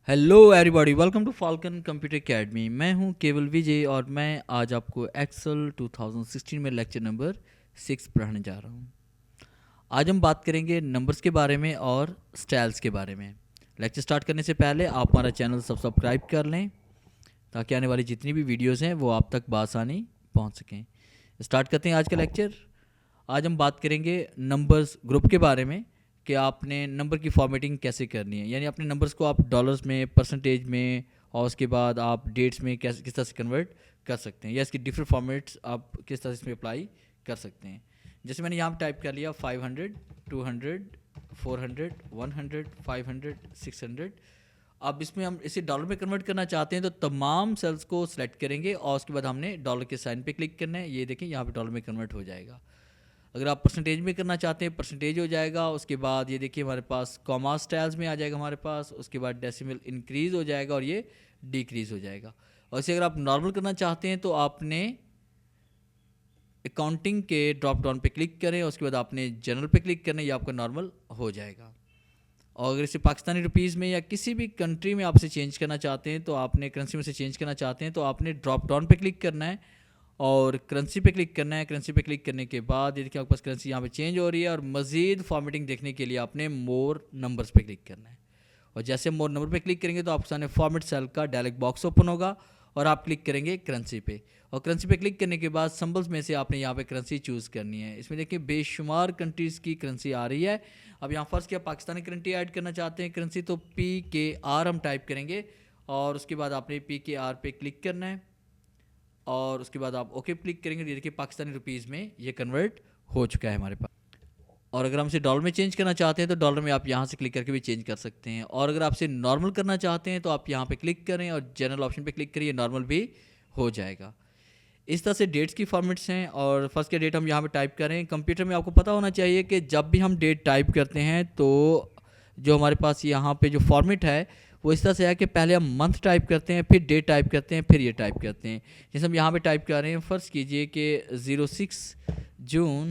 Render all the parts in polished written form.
Hello everybody, welcome to Falcon computer academy. मैं हूं केवल विजय और मैं आज आपको एक्सेल 2016 में लेक्चर नंबर 6 पढ़ाने जा रहा हूं। आज हम बात करेंगे नंबर्स के बारे में और स्टाइल्स के बारे में। लेक्चर स्टार्ट करने से पहले आप हमारा चैनल सब्सक्राइब कर लें ताकि आने वाली जितनी भी वीडियोस हैं वो आप तक बआसानी पहुंच सकें। स्टार्ट करते हैं आज का लेक्चर। आज हम बात करेंगे नंबर्स ग्रुप के बारे में कि आपने नंबर की फॉर्मेटिंग कैसे करनी है, यानी अपने नंबर्स को आप डॉलर्स में, परसेंटेज में और उसके बाद आप डेट्स में कैसे किस तरह से कन्वर्ट कर सकते हैं, या इसकी डिफरेंट फॉर्मेट्स आप किस तरह से इसमें अप्लाई कर सकते हैं। जैसे मैंने यहाँ पर टाइप कर लिया 500, 200, 400, 100, 500, 600। अब इसमें हम इसे डॉलर में कन्वर्ट करना चाहते हैं तो तमाम सेल्स को सिलेक्ट करेंगे और उसके बाद हमने डॉलर के साइन पे क्लिक करना है। ये देखें यहाँ पे डॉलर में कन्वर्ट हो जाएगा। अगर आप परसेंटेज में करना चाहते हैं परसेंटेज हो जाएगा। उसके बाद ये देखिए हमारे पास कॉमा स्टाइल्स में आ जाएगा हमारे पास। उसके बाद डेसिमल इंक्रीज़ हो जाएगा और ये डिक्रीज़ हो जाएगा। और इसे अगर आप नॉर्मल करना चाहते हैं तो आपने अकाउंटिंग के ड्रॉप डाउन पे क्लिक करें और उसके बाद आपने जनरल पे क्लिक करना, ये आपका नॉर्मल हो जाएगा। और अगर इसे पाकिस्तानी रुपीज़ में या किसी भी कंट्री में आप इसे चेंज करना चाहते हैं तो आपने करेंसी में से चेंज करना चाहते हैं तो आपने ड्रॉप डाउन पे क्लिक करना है और करेंसी पे क्लिक करना है। करेंसी पे क्लिक करने के बाद ये देखिए आपके पास करेंसी यहाँ पे चेंज हो रही है और मज़ीद फॉर्मेटिंग देखने के लिए आपने मोर नंबर्स पे क्लिक करना है। और जैसे मोर नंबर पे क्लिक करेंगे तो आपके सामने फॉर्मेट सेल का डायलॉग बॉक्स ओपन होगा और आप क्लिक करेंगे करेंसी पे। और करेंसी पे क्लिक करने के बाद सिंबल्स में से आपने यहाँ पे करेंसी चूज़ करनी है। इसमें देखिए बेशुमार कंट्रीज़ की करेंसी आ रही है। अब यहाँ फर्स्ट क्या पाकिस्तानी करेंसी ऐड करना चाहते हैं करेंसी, तो PKR हम टाइप करेंगे और उसके बाद आपने PKR पे क्लिक करना है और उसके बाद आप ओके क्लिक करेंगे। ये देखिए पाकिस्तानी रुपीज़ में ये कन्वर्ट हो चुका है हमारे पास। और अगर हम इसे डॉलर में चेंज करना चाहते हैं तो डॉलर में आप यहाँ से क्लिक करके भी चेंज कर सकते हैं। और अगर आप इसे नॉर्मल करना चाहते हैं तो आप यहाँ पे क्लिक करें और जनरल ऑप्शन पे क्लिक करिए, नॉर्मल भी हो जाएगा। इस तरह से डेट्स की फॉर्मेट्स हैं। और फर्स्ट के डेट हम यहाँ पे टाइप करें। कंप्यूटर में आपको पता होना चाहिए कि जब भी हम डेट टाइप करते हैं तो जो हमारे पास यहाँ पे जो फॉर्मेट है वो इस तरह से है कि पहले हम मंथ टाइप करते हैं, फिर डेट टाइप करते हैं, फिर ये टाइप करते हैं। जैसे हम यहाँ पे टाइप कर रहे हैं, फ़र्ज़ कीजिए कि 06 जून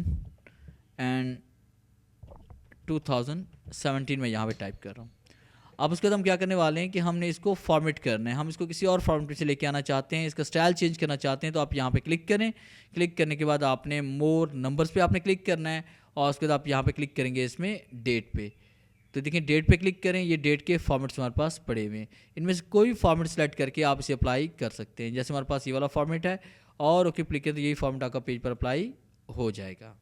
एंड 2017 में यहाँ पे टाइप कर रहा हूँ। अब उसके बाद हम क्या करने वाले हैं कि हमने इसको फॉर्मेट करना है। हम इसको किसी और फॉर्मेट से लेके आना चाहते हैं, इसका स्टाइल चेंज करना चाहते हैं तो आप यहाँ पे क्लिक करें। क्लिक करने के बाद आपने मोर नंबर्स पे आपने क्लिक करना है और उसके बाद आप यहाँ पे क्लिक करेंगे इसमें डेट पे। तो देखिए डेट पे क्लिक करें, ये डेट के फॉर्मेट्स हमारे पास पड़े हुए हैं। इनमें से कोई फॉर्मेट सेलेक्ट करके आप इसे अप्लाई कर सकते हैं। जैसे हमारे पास ये वाला फॉर्मेट है और ओके क्लिक करें तो यही फॉर्मेट आपका पेज पर अप्लाई हो जाएगा।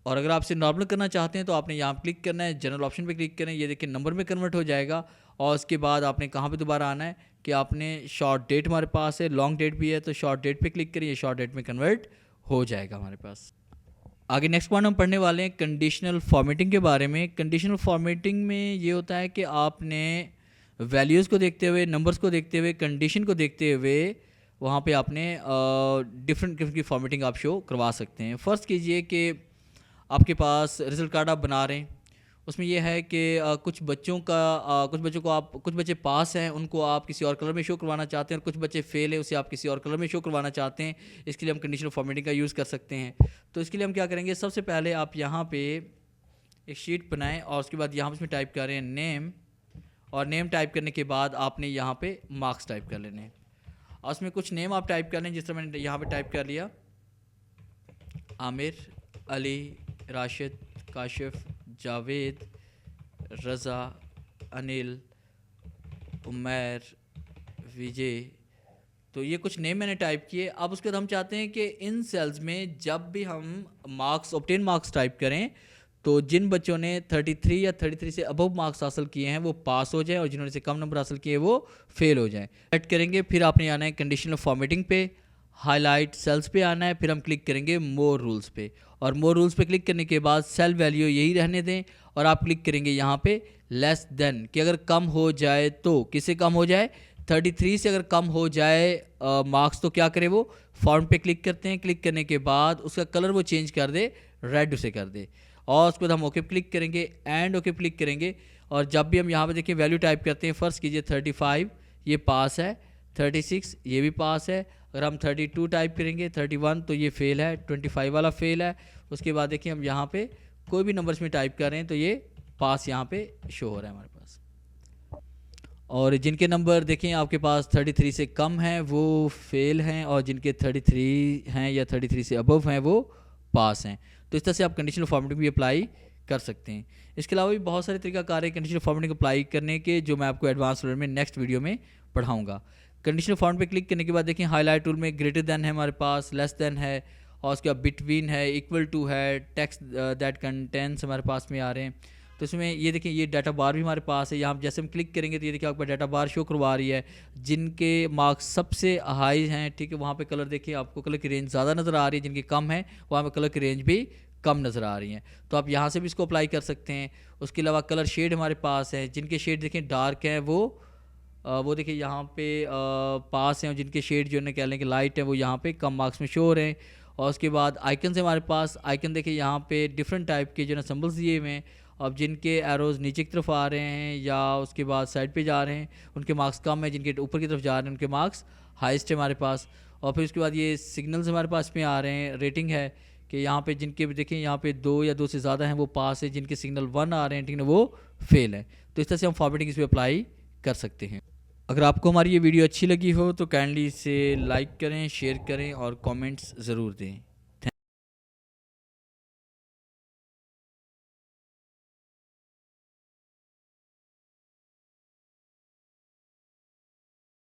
और अगर आप इसे नॉर्मल करना चाहते हैं तो आपने यहाँ क्लिक करना है, जनरल ऑप्शन पे क्लिक करें, ये देखिए नंबर में कन्वर्ट हो जाएगा। और उसके बाद आपने कहाँ पे दोबारा आना है कि आपने शॉर्ट डेट हमारे पास है, लॉन्ग डेट भी है तो शॉर्ट डेट पे क्लिक करिए, शॉर्ट डेट में कन्वर्ट हो जाएगा हमारे पास। आगे नेक्स्ट पॉइंट हम पढ़ने वाले हैं कंडीशनल फॉर्मेटिंग के बारे में। कंडीशनल फॉर्मेटिंग में ये होता है कि आपने वैल्यूज़ को देखते हुए, नंबर्स को देखते हुए, कंडीशन को देखते हुए वहाँ पे आपने डिफरेंट किस्म की फॉर्मेटिंग आप शो करवा सकते हैं। फ़र्ज़ कीजिए कि आपके पास रिजल्ट कार्ड आप बना रहे हैं, उसमें यह है कि कुछ बच्चों को आप, कुछ बच्चे पास हैं उनको आप किसी और कलर में शो करवाना चाहते हैं और कुछ बच्चे फेल है उसे आप किसी और कलर में शो करवाना चाहते हैं। इसके लिए हम कंडीशनल फॉर्मेटिंग का यूज़ कर सकते हैं। तो इसके लिए हम क्या करेंगे, सबसे पहले आप यहाँ पे एक शीट बनाएं और उसके बाद यहाँ पर इसमें टाइप करें नेम। और नेम टाइप करने के बाद आपने यहाँ पे मार्क्स टाइप कर लेने हैं और उसमें कुछ नेम आप टाइप कर लें। जिस तरह मैंने यहाँ पे टाइप कर लिया, आमिर, अली, राशिद, काशिफ, जावेद, रज़ा, अनिल, उमैर, विजय। तो ये कुछ नेम मैंने टाइप किए। अब उसके बाद हम चाहते हैं कि इन सेल्स में जब भी हम मार्क्स, ऑब्टेन मार्क्स टाइप करें तो जिन बच्चों ने 33 या 33 से अबव मार्क्स हासिल किए हैं वो पास हो जाएं और जिन्होंने से कम नंबर हासिल किए वो फेल हो जाएं। सेट करेंगे, फिर आपने आना है कंडीशनल फॉर्मेटिंग पे, हाईलाइट सेल्स पे आना है, फिर हम क्लिक करेंगे मोर रूल्स पे। और मोर रूल्स पे क्लिक करने के बाद सेल वैल्यू यही रहने दें और आप क्लिक करेंगे यहाँ पे लेस देन, कि अगर कम हो जाए तो किससे कम हो जाए, 33 से अगर कम हो जाए मार्क्स तो क्या करे वो, फॉर्म पे क्लिक करते हैं। क्लिक करने के बाद उसका कलर वो चेंज कर दे, रेड उसे कर दे और उसके बाद हम ओके क्लिक करेंगे एंड ओके क्लिक करेंगे। और जब भी हम यहाँ पे देखिए वैल्यू टाइप करते हैं, फ़र्ज़ कीजिए 35 ये पास है, 36 ये भी पास है। अगर हम 32 टाइप करेंगे, 31 तो ये फेल है, 25 वाला फेल है। उसके बाद देखिए हम यहाँ पे कोई भी नंबर्स में टाइप कर रहे हैं तो ये पास यहाँ पे शो हो रहा है हमारे पास। और जिनके नंबर देखें आपके पास 33 से कम हैं वो फेल हैं, और जिनके 33 हैं या 33 से अबव हैं वो पास हैं। तो इस तरह से आप कंडीशनल फॉर्मेटिंग भी अप्लाई कर सकते हैं। इसके अलावा भी बहुत सारे तरीकाकार है कंडीशनल फॉर्मेटिंग अप्लाई करने के, जो मैं आपको एडवांस लेवल में नेक्स्ट वीडियो में पढ़ाऊँगा। कंडीशनल फॉर्मेट पे क्लिक करने के बाद देखें हाईलाइट टूल में ग्रेटर देन है हमारे पास, लेस देन है, और उसके बाद बिटवीन है, इक्वल टू है, टेक्स्ट दैट कंटेंट्स हमारे पास में आ रहे हैं। तो इसमें ये देखिए ये डाटा बार भी हमारे पास है। यहाँ जैसे हम क्लिक करेंगे तो ये देखिए आपको डाटा बार शो करवा रही है। जिनके मार्क्स सबसे हाई हैं, ठीक है, वहाँ पे कलर देखिए आपको कलर की रेंज ज़्यादा नज़र आ रही है, जिनकी कम है वहाँ पे कलर की रेंज भी कम नज़र आ रही हैं। तो आप यहाँ से भी इसको अप्लाई कर सकते हैं। उसके अलावा कलर शेड हमारे पास है, जिनके शेड देखें डार्क हैं वो देखिए यहाँ पे पास हैं, और जिनके शेड जो है कह लें कि लाइट है वो यहाँ पे कम मार्क्स में शो हो रहे हैं। और उसके बाद आइकन से हमारे पास आइकन देखिए यहाँ पे डिफरेंट टाइप के जो है सिंबल्स दिए हुए हैं। अब जिनके एरोज़ नीचे की तरफ आ रहे हैं या उसके बाद साइड पे जा रहे हैं उनके मार्क्स कम है, जिनके ऊपर की तरफ जा रहे हैं उनके मार्क्स हाईएस्ट है हमारे पास। और फिर उसके बाद ये सिग्नल्स हमारे पास में आ रहे हैं, रेटिंग है कि यहाँ पे जिनके भी देखें यहाँ पे 2 या 2 से ज़्यादा हैं वो पास है, जिनके सिग्नल 1 आ रहे हैं, ठीक है, वो फेल है। तो इस तरह से हम फॉर्मेटिंग इस पर अप्लाई कर सकते हैं। अगर आपको हमारी ये वीडियो अच्छी लगी हो तो काइंडली इसे लाइक करें, शेयर करें और कमेंट्स ज़रूर दें।